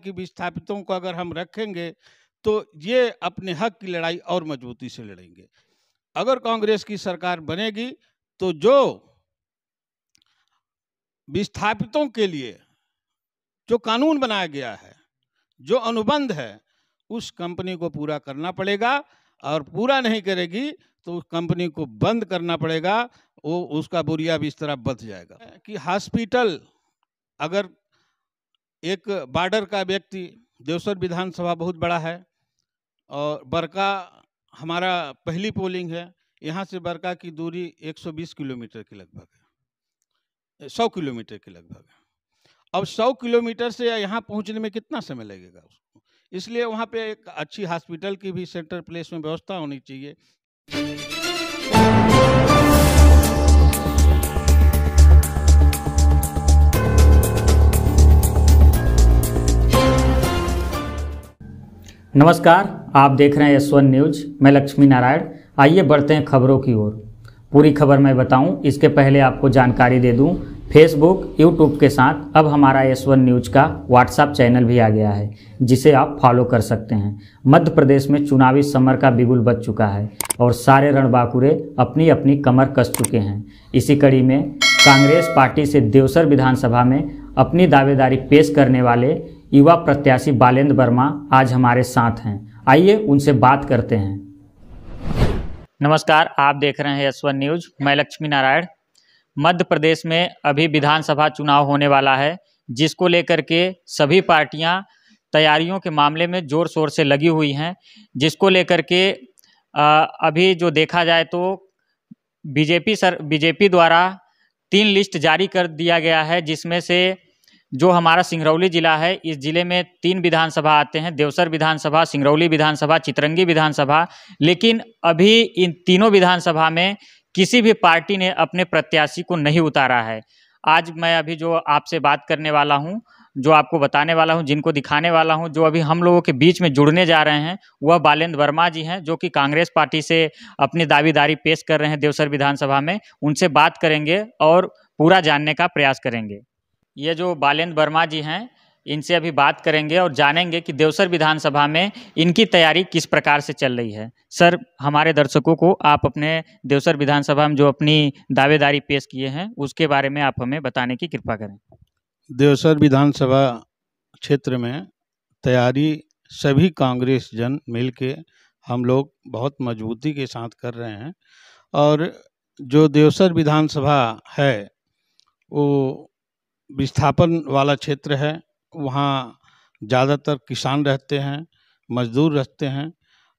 कि विस्थापितों को अगर हम रखेंगे तो ये अपने हक की लड़ाई और मजबूती से लड़ेंगे। अगर कांग्रेस की सरकार बनेगी तो जो विस्थापितों के लिए जो कानून बनाया गया है, जो अनुबंध है, उस कंपनी को पूरा करना पड़ेगा, और पूरा नहीं करेगी तो उस कंपनी को बंद करना पड़ेगा, वो उसका बोरिया बिस्तरा बच जाएगा। कि हॉस्पिटल, अगर एक बॉर्डर का व्यक्ति, देवसर विधानसभा बहुत बड़ा है और बरका हमारा पहली पोलिंग है, यहाँ से बरका की दूरी 120 किलोमीटर के लगभग है, 100 किलोमीटर के लगभग है। अब 100 किलोमीटर से यहाँ पहुँचने में कितना समय लगेगा उसको, इसलिए वहाँ पे एक अच्छी हॉस्पिटल की भी सेंटर प्लेस में व्यवस्था होनी चाहिए। नमस्कार, आप देख रहे हैं S1 न्यूज। मैं लक्ष्मी नारायण। आइए बढ़ते हैं खबरों की ओर। पूरी खबर मैं बताऊं, इसके पहले आपको जानकारी दे दूं, फेसबुक, यूट्यूब के साथ अब हमारा S1 न्यूज का व्हाट्सएप चैनल भी आ गया है, जिसे आप फॉलो कर सकते हैं। मध्य प्रदेश में चुनावी समर का बिगुल बज चुका है और सारे रणबांकुरे अपनी अपनी कमर कस चुके हैं। इसी कड़ी में कांग्रेस पार्टी से देवसर विधानसभा में अपनी दावेदारी पेश करने वाले युवा प्रत्याशी बालेंद्र वर्मा आज हमारे साथ हैं। आइए उनसे बात करते हैं। नमस्कार, आप देख रहे हैं S1 न्यूज। मैं लक्ष्मी नारायण। मध्य प्रदेश में अभी विधानसभा चुनाव होने वाला है, जिसको लेकर के सभी पार्टियां तैयारियों के मामले में जोर शोर से लगी हुई हैं। जिसको लेकर के अभी जो देखा जाए तो बीजेपी द्वारा 3 लिस्ट जारी कर दिया गया है, जिसमें से जो हमारा सिंगरौली जिला है, इस जिले में 3 विधानसभा आते हैं, देवसर विधानसभा, सिंगरौली विधानसभा, चितरंगी विधानसभा। लेकिन अभी इन तीनों विधानसभा में किसी भी पार्टी ने अपने प्रत्याशी को नहीं उतारा है। आज मैं अभी जो आपसे बात करने वाला हूं, जो आपको बताने वाला हूं, जिनको दिखाने वाला हूं, जो अभी हम लोगों के बीच में जुड़ने जा रहे हैं, वह बालेंद्र वर्मा जी हैं, जो कि कांग्रेस पार्टी से अपनी दावेदारी पेश कर रहे हैं देवसर विधानसभा में। उनसे बात करेंगे और पूरा जानने का प्रयास करेंगे। ये जो बालेंद्र वर्मा जी हैं, इनसे अभी बात करेंगे और जानेंगे कि देवसर विधानसभा में इनकी तैयारी किस प्रकार से चल रही है। सर, हमारे दर्शकों को आप अपने देवसर विधानसभा में जो अपनी दावेदारी पेश किए हैं, उसके बारे में आप हमें बताने की कृपा करें। देवसर विधानसभा क्षेत्र में तैयारी सभी कांग्रेस जन मिलके हम लोग बहुत मजबूती के साथ कर रहे हैं। और जो देवसर विधानसभा है वो विस्थापन वाला क्षेत्र है, वहाँ ज़्यादातर किसान रहते हैं, मजदूर रहते हैं,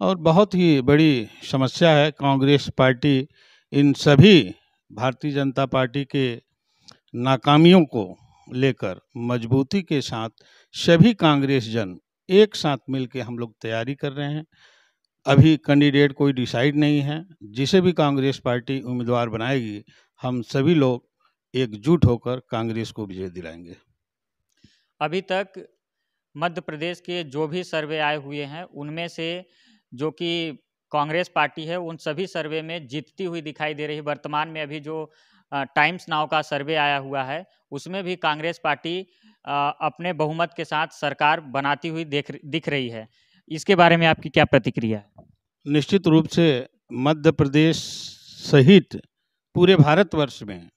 और बहुत ही बड़ी समस्या है। कांग्रेस पार्टी इन सभी भारतीय जनता पार्टी के नाकामियों को लेकर मजबूती के साथ सभी कांग्रेस जन एक साथ मिलकर हम लोग तैयारी कर रहे हैं। अभी कैंडिडेट कोई डिसाइड नहीं है। जिसे भी कांग्रेस पार्टी उम्मीदवार बनाएगी, हम सभी लोग एकजुट होकर कांग्रेस को विजय दिलाएंगे। अभी तक मध्य प्रदेश के जो भी सर्वे आए हुए हैं, उनमें से जो कि कांग्रेस पार्टी है, उन सभी सर्वे में जीतती हुई दिखाई दे रही है। वर्तमान में अभी जो टाइम्स नाउ का सर्वे आया हुआ है, उसमें भी कांग्रेस पार्टी अपने बहुमत के साथ सरकार बनाती हुई दिख रही है। इसके बारे में आपकी क्या प्रतिक्रिया है? निश्चित रूप से मध्य प्रदेश सहित पूरे भारतवर्ष में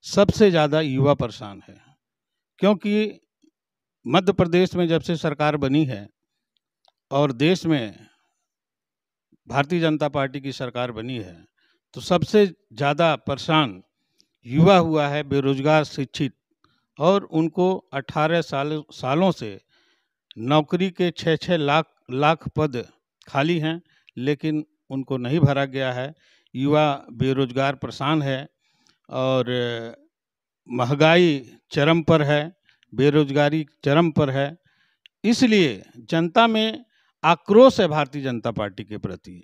सबसे ज़्यादा युवा परेशान है, क्योंकि मध्य प्रदेश में जब से सरकार बनी है और देश में भारतीय जनता पार्टी की सरकार बनी है, तो सबसे ज़्यादा परेशान युवा हुआ है, बेरोजगार, शिक्षित। और उनको 18 सालों से नौकरी के 6-6 लाख पद खाली हैं, लेकिन उनको नहीं भरा गया है। युवा बेरोजगार परेशान है और महंगाई चरम पर है, बेरोजगारी चरम पर है। इसलिए जनता में आक्रोश है भारतीय जनता पार्टी के प्रति,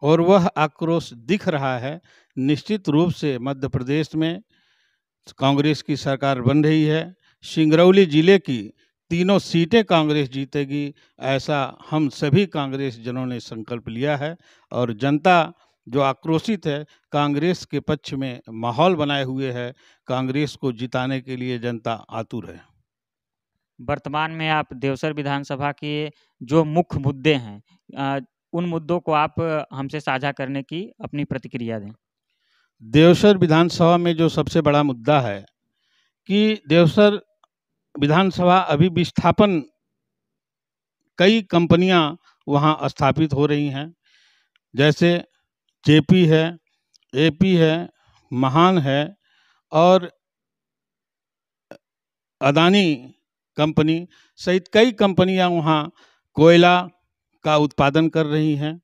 और वह आक्रोश दिख रहा है। निश्चित रूप से मध्य प्रदेश में कांग्रेस की सरकार बन रही है। सिंगरौली जिले की 3 सीटें कांग्रेस जीतेगी, ऐसा हम सभी कांग्रेस जनों ने संकल्प लिया है। और जनता जो आक्रोशित है, कांग्रेस के पक्ष में माहौल बनाए हुए है। कांग्रेस को जिताने के लिए जनता आतुर है। वर्तमान में आप देवसर विधानसभा के जो मुख्य मुद्दे हैं, उन मुद्दों को आप हमसे साझा करने की अपनी प्रतिक्रिया दें। देवसर विधानसभा में जो सबसे बड़ा मुद्दा है कि देवसर विधानसभा अभी विस्थापन, कई कंपनियां वहां स्थापित हो रही हैं, जैसे जेपी है, एपी है, महान है और अदानी कंपनी सहित कई कंपनियां वहां कोयला का उत्पादन कर रही हैं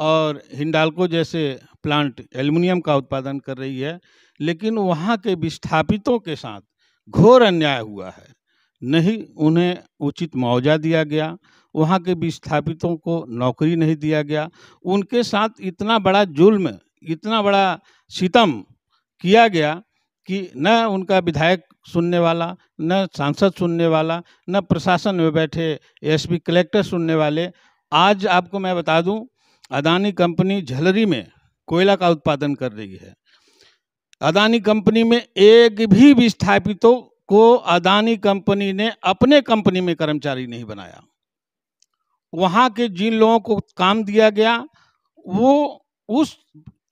और हिंडाल्को जैसे प्लांट एल्युमिनियम का उत्पादन कर रही है। लेकिन वहाँ के विस्थापितों के साथ घोर अन्याय हुआ है, नहीं उन्हें उचित मुआवजा दिया गया, वहाँ के विस्थापितों को नौकरी नहीं दिया गया, उनके साथ इतना बड़ा जुल्म, इतना बड़ा सितम किया गया कि न उनका विधायक सुनने वाला, न सांसद सुनने वाला, न प्रशासन में बैठे एसपी कलेक्टर सुनने वाले। आज आपको मैं बता दूं, अदानी कंपनी झलरी में कोयला का उत्पादन कर रही है। अदानी कंपनी में एक भी विस्थापितों को अदानी कंपनी ने अपने कंपनी में कर्मचारी नहीं बनाया। वहाँ के जिन लोगों को काम दिया गया वो उस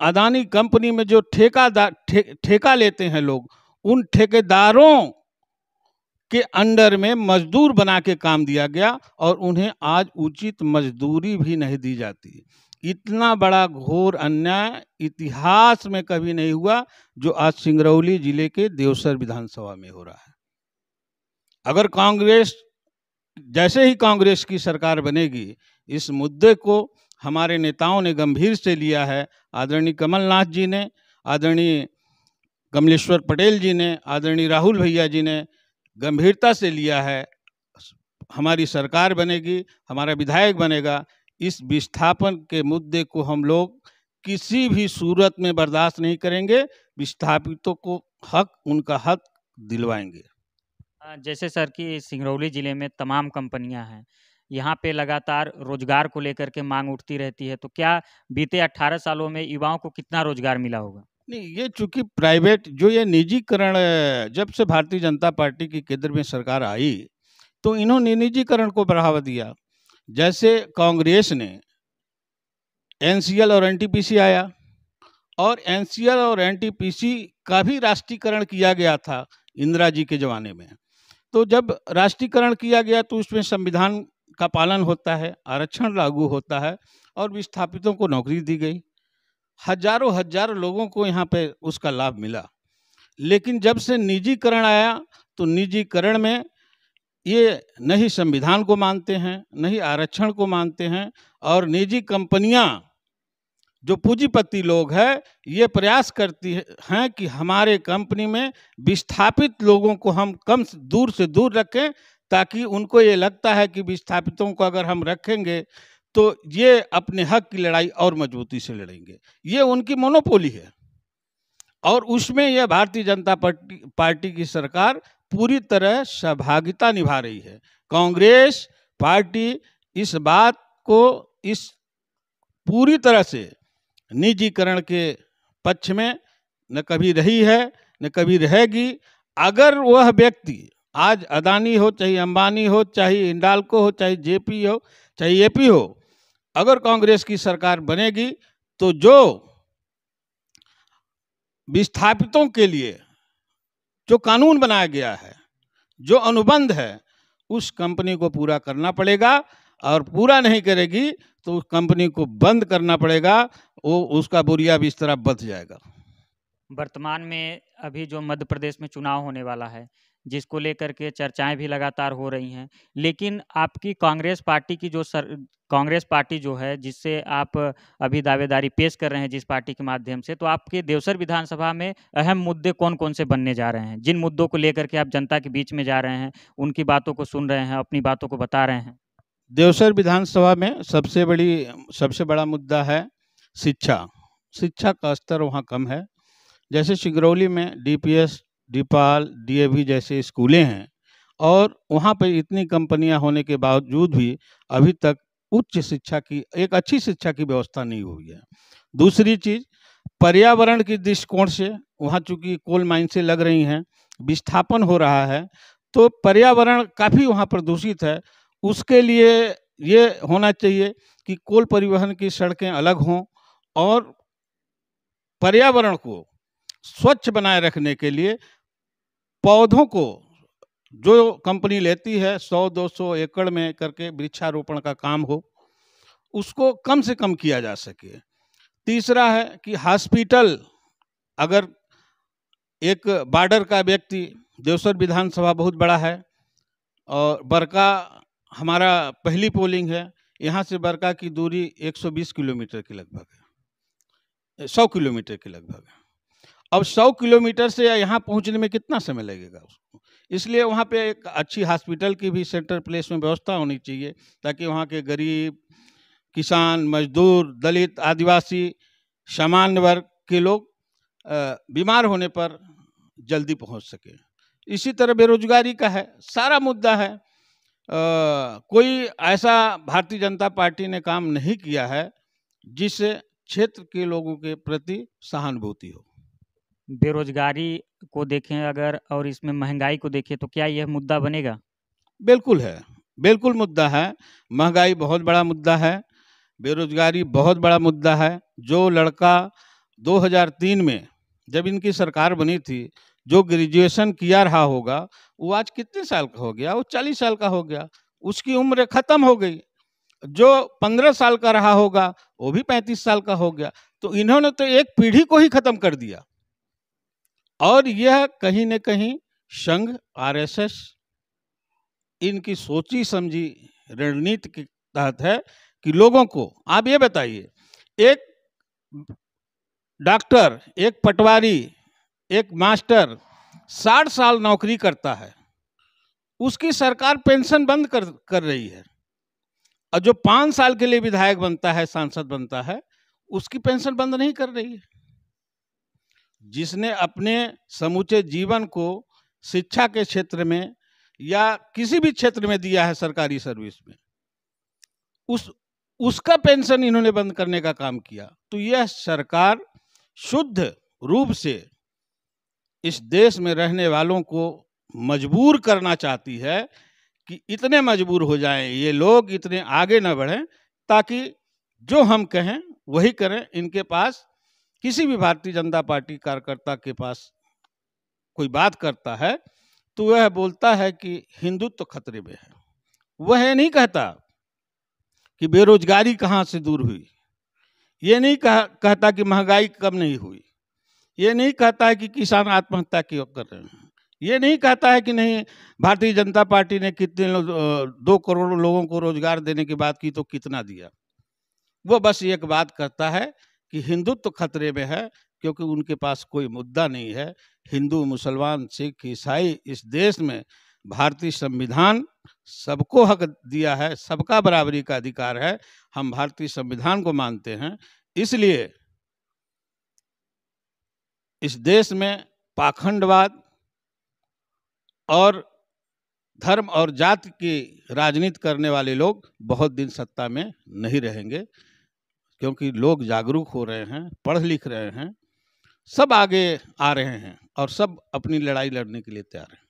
अदानी कंपनी में जो ठेका लेते हैं लोग, उन ठेकेदारों के अंडर में मजदूर बना के काम दिया गया और उन्हें आज उचित मजदूरी भी नहीं दी जाती। इतना बड़ा घोर अन्याय इतिहास में कभी नहीं हुआ जो आज सिंगरौली जिले के देवसर विधानसभा में हो रहा है। अगर कांग्रेस, जैसे ही कांग्रेस की सरकार बनेगी, इस मुद्दे को हमारे नेताओं ने गंभीर से लिया है। आदरणीय कमलनाथ जी ने, आदरणीय कमलेश्वर पटेल जी ने, आदरणीय राहुल भैया जी ने गंभीरता से लिया है। हमारी सरकार बनेगी, हमारा विधायक बनेगा, इस विस्थापन के मुद्दे को हम लोग किसी भी सूरत में बर्दाश्त नहीं करेंगे। विस्थापितों को उनका हक दिलवाएंगे। जैसे सर कि सिंगरौली ज़िले में तमाम कंपनियां हैं, यहाँ पे लगातार रोजगार को लेकर के मांग उठती रहती है, तो क्या बीते 18 सालों में युवाओं को कितना रोजगार मिला होगा? नहीं, ये चूंकि प्राइवेट, जो ये निजीकरण, जब से भारतीय जनता पार्टी की केंद्र में सरकार आई तो इन्होंने निजीकरण को बढ़ावा दिया। जैसे कांग्रेस ने एनसीएल और एनटीपीसी आया और एनसीएल और एनटीपीसी का भी राष्ट्रीयकरण किया गया था इंदिरा जी के जमाने में। तो जब राष्ट्रीयकरण किया गया तो उसमें संविधान का पालन होता है, आरक्षण लागू होता है और विस्थापितों को नौकरी दी गई। हजारों लोगों को यहाँ पे उसका लाभ मिला। लेकिन जब से निजीकरण आया तो निजीकरण में ये नहीं संविधान को मानते हैं, नहीं आरक्षण को मानते हैं और निजी कंपनियां, जो पूंजीपति लोग हैं, ये प्रयास करती हैं कि हमारे कंपनी में विस्थापित लोगों को हम कम दूर से दूर रखें, ताकि उनको ये लगता है कि विस्थापितों को अगर हम रखेंगे तो ये अपने हक की लड़ाई और मजबूती से लड़ेंगे। ये उनकी मोनोपोली है और उसमें यह भारतीय जनता पार्टी की सरकार पूरी तरह सहभागिता निभा रही है। कांग्रेस पार्टी इस बात को, इस पूरी तरह से निजीकरण के पक्ष में न कभी रही है न कभी रहेगी। अगर वह व्यक्ति आज अदानी हो, चाहे अंबानी हो, चाहे हिंडाल्को हो, चाहे जेपी हो, चाहे एपी हो, अगर कांग्रेस की सरकार बनेगी तो जो विस्थापितों के लिए जो कानून बनाया गया है, जो अनुबंध है, उस कंपनी को पूरा करना पड़ेगा और पूरा नहीं करेगी तो उस कंपनी को बंद करना पड़ेगा, वो उसका बोरिया बिस्तरा बच जाएगा। वर्तमान में अभी जो मध्य प्रदेश में चुनाव होने वाला है, जिसको लेकर के चर्चाएं भी लगातार हो रही हैं, लेकिन आपकी कांग्रेस पार्टी की कांग्रेस पार्टी जो है, जिससे आप अभी दावेदारी पेश कर रहे हैं जिस पार्टी के माध्यम से, तो आपके देवसर विधानसभा में अहम मुद्दे कौन कौन से बनने जा रहे हैं? जिन मुद्दों को लेकर के आप जनता के बीच में जा रहे हैं, उनकी बातों को सुन रहे हैं, अपनी बातों को बता रहे हैं? देवसर विधानसभा में सबसे बड़ा मुद्दा है शिक्षा। शिक्षा का स्तर वहाँ कम है। जैसे सिंगरौली में डीपीएस, डीपाल, डीएवी जैसे स्कूलें हैं और वहाँ पर इतनी कंपनियां होने के बावजूद भी अभी तक उच्च शिक्षा की, एक अच्छी शिक्षा की व्यवस्था नहीं हुई है। दूसरी चीज़, पर्यावरण की दृष्टिकोण से वहाँ चूँकि कोल माइन से लग रही हैं, विस्थापन हो रहा है, तो पर्यावरण काफ़ी वहाँ प्रदूषित है। उसके लिए ये होना चाहिए कि कोल परिवहन की सड़कें अलग हों और पर्यावरण को स्वच्छ बनाए रखने के लिए पौधों को जो कंपनी लेती है 100-200 एकड़ में करके वृक्षारोपण का काम हो, उसको कम से कम किया जा सके। तीसरा है कि हॉस्पिटल, अगर एक बॉर्डर का व्यक्ति, देवसर विधानसभा बहुत बड़ा है और बरका हमारा पहली पोलिंग है, यहाँ से बरका की दूरी 120 किलोमीटर के लगभग है, 100 किलोमीटर के लगभग है। अब 100 किलोमीटर से यहाँ पहुँचने में कितना समय लगेगा उसको? इसलिए वहाँ पे एक अच्छी हॉस्पिटल की भी सेंटर प्लेस में व्यवस्था होनी चाहिए, ताकि वहाँ के गरीब, किसान, मजदूर, दलित, आदिवासी, सामान्य वर्ग के लोग बीमार होने पर जल्दी पहुँच सके। इसी तरह बेरोजगारी का है, सारा मुद्दा है। कोई ऐसा भारतीय जनता पार्टी ने काम नहीं किया है जिससे क्षेत्र के लोगों के प्रति सहानुभूति हो। बेरोजगारी को देखें अगर और इसमें महंगाई को देखें तो क्या यह मुद्दा बनेगा? बिल्कुल है, बिल्कुल मुद्दा है। महंगाई बहुत बड़ा मुद्दा है, बेरोजगारी बहुत बड़ा मुद्दा है। जो लड़का 2003 में जब इनकी सरकार बनी थी, जो ग्रेजुएशन किया रहा होगा, वो आज कितने साल का हो गया? वो 40 साल का हो गया, उसकी उम्र खत्म हो गई। जो 15 साल का रहा होगा, वो भी 35 साल का हो गया। तो इन्होंने तो एक पीढ़ी को ही खत्म कर दिया। और यह कहीं न कहीं संघ, आरएसएस, इनकी सोची समझी रणनीति के तहत है कि लोगों को, आप ये बताइए, एक डॉक्टर, एक पटवारी, एक मास्टर 60 साल नौकरी करता है, उसकी सरकार पेंशन बंद कर रही है, और जो 5 साल के लिए विधायक बनता है, सांसद बनता है, उसकी पेंशन बंद नहीं कर रही है। जिसने अपने समूचे जीवन को शिक्षा के क्षेत्र में या किसी भी क्षेत्र में दिया है सरकारी सर्विस में, उसका पेंशन इन्होंने बंद करने का काम किया। तो यह सरकार शुद्ध रूप से इस देश में रहने वालों को मजबूर करना चाहती है कि इतने मजबूर हो जाएं ये लोग, इतने आगे न बढ़ें, ताकि जो हम कहें वही करें। इनके पास, किसी भी भारतीय जनता पार्टी कार्यकर्ता के पास कोई बात करता है तो वह बोलता है कि हिंदुत्व खतरे में है। वह ये नहीं कहता कि बेरोजगारी कहाँ से दूर हुई, ये नहीं कहता कि महंगाई कम नहीं हुई, ये नहीं कहता है कि किसान आत्महत्या क्यों कर रहे हैं, ये नहीं कहता है कि नहीं भारतीय जनता पार्टी ने कितने 2 करोड़ लोगों को रोजगार देने की बात की तो कितना दिया। वो बस एक बात करता है कि हिंदुत्व खतरे में है, क्योंकि उनके पास कोई मुद्दा नहीं है। हिंदू, मुसलमान, सिख, ईसाई, इस देश में भारतीय संविधान सबको हक दिया है, सबका बराबरी का अधिकार है। हम भारतीय संविधान को मानते हैं, इसलिए इस देश में पाखंडवाद और धर्म और जाति की राजनीति करने वाले लोग बहुत दिन सत्ता में नहीं रहेंगे, क्योंकि लोग जागरूक हो रहे हैं, पढ़ लिख रहे हैं, सब आगे आ रहे हैं और सब अपनी लड़ाई लड़ने के लिए तैयार हैं।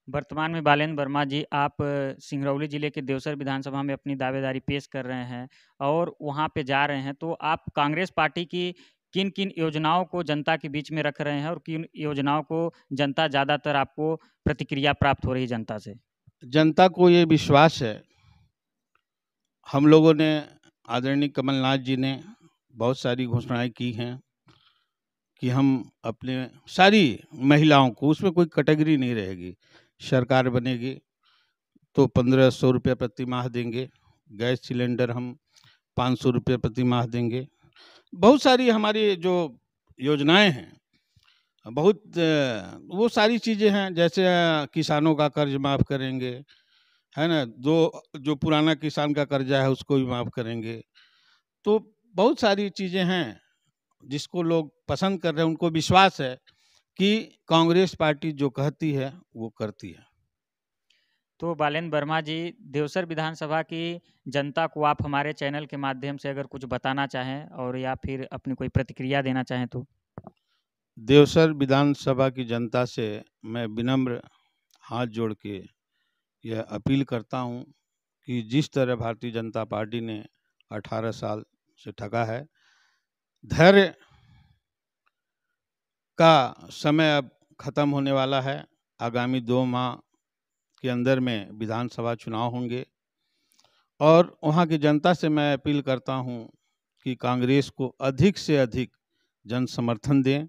वर्तमान में बालेंद्र वर्मा जी, आप सिंगरौली जिले के देवसर विधानसभा में अपनी दावेदारी पेश कर रहे हैं और वहां पे जा रहे हैं, तो आप कांग्रेस पार्टी की किन किन योजनाओं को जनता के बीच में रख रहे हैं और किन योजनाओं को जनता ज़्यादातर आपको प्रतिक्रिया प्राप्त हो रही है जनता से? जनता को ये विश्वास है, हम लोगों ने, आदरणीय कमलनाथ जी ने बहुत सारी घोषणाएं की हैं कि हम अपने सारी महिलाओं को, उसमें कोई कैटेगरी नहीं रहेगी, सरकार बनेगी तो 1500 रुपये प्रति माह देंगे, गैस सिलेंडर हम 500 रुपये प्रति माह देंगे। बहुत सारी हमारी जो योजनाएं हैं, बहुत वो सारी चीज़ें हैं, जैसे किसानों का कर्ज माफ़ करेंगे, है ना, जो पुराना किसान का कर्जा है उसको भी माफ़ करेंगे। तो बहुत सारी चीज़ें हैं जिसको लोग पसंद कर रहे हैं, उनको विश्वास है कि कांग्रेस पार्टी जो कहती है वो करती है। तो बालेंद्र वर्मा जी, देवसर विधानसभा की जनता को आप हमारे चैनल के माध्यम से अगर कुछ बताना चाहें और या फिर अपनी कोई प्रतिक्रिया देना चाहें तो? देवसर विधानसभा की जनता से मैं विनम्र हाथ जोड़ के यह अपील करता हूँ कि जिस तरह भारतीय जनता पार्टी ने 18 साल से ठगा है, धैर्य का समय अब खत्म होने वाला है। आगामी 2 माह के अंदर में विधानसभा चुनाव होंगे और वहाँ की जनता से मैं अपील करता हूँ कि कांग्रेस को अधिक से अधिक जन समर्थन दें,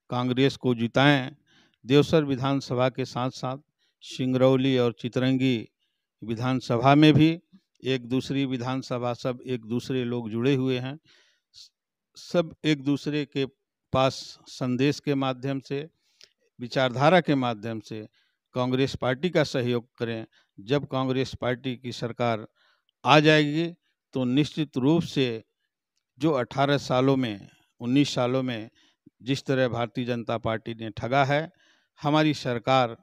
कांग्रेस को जिताएं। देवसर विधानसभा के साथ साथ सिंगरौली और चितरंगी विधानसभा में भी एक दूसरी विधानसभा, सब एक दूसरे लोग जुड़े हुए हैं, सब एक दूसरे के पास संदेश के माध्यम से, विचारधारा के माध्यम से कांग्रेस पार्टी का सहयोग करें। जब कांग्रेस पार्टी की सरकार आ जाएगी तो निश्चित रूप से जो 18 सालों में, 19 सालों में जिस तरह भारतीय जनता पार्टी ने ठगा है, हमारी सरकार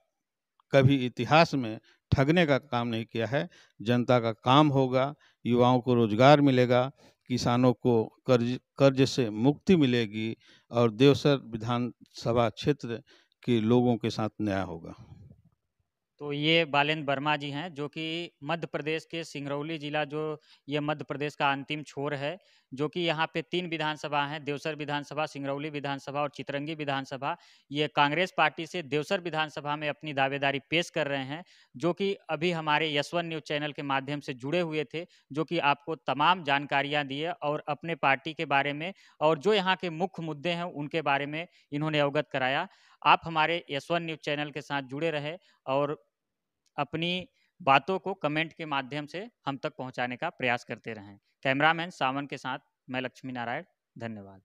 कभी इतिहास में ठगने का काम नहीं किया है। जनता का काम होगा, युवाओं को रोजगार मिलेगा, किसानों को कर्ज से मुक्ति मिलेगी और देवसर विधानसभा क्षेत्र के लोगों के साथ न्याय होगा। तो ये बालेंद्र वर्मा जी हैं, जो कि मध्य प्रदेश के सिंगरौली जिला, जो ये मध्य प्रदेश का अंतिम छोर है, जो कि यहाँ पे 3 विधानसभा हैं, देवसर विधानसभा, सिंगरौली विधानसभा और चितरंगी विधानसभा। ये कांग्रेस पार्टी से देवसर विधानसभा में अपनी दावेदारी पेश कर रहे हैं, जो कि अभी हमारे यशवंत न्यूज़ चैनल के माध्यम से जुड़े हुए थे, जो कि आपको तमाम जानकारियाँ दिए और अपने पार्टी के बारे में और जो यहाँ के मुख्य मुद्दे हैं उनके बारे में इन्होंने अवगत कराया। आप हमारे यशवंत न्यूज़ चैनल के साथ जुड़े रहे और अपनी बातों को कमेंट के माध्यम से हम तक पहुंचाने का प्रयास करते रहें। कैमरामैन सावन के साथ मैं लक्ष्मी नारायण, धन्यवाद।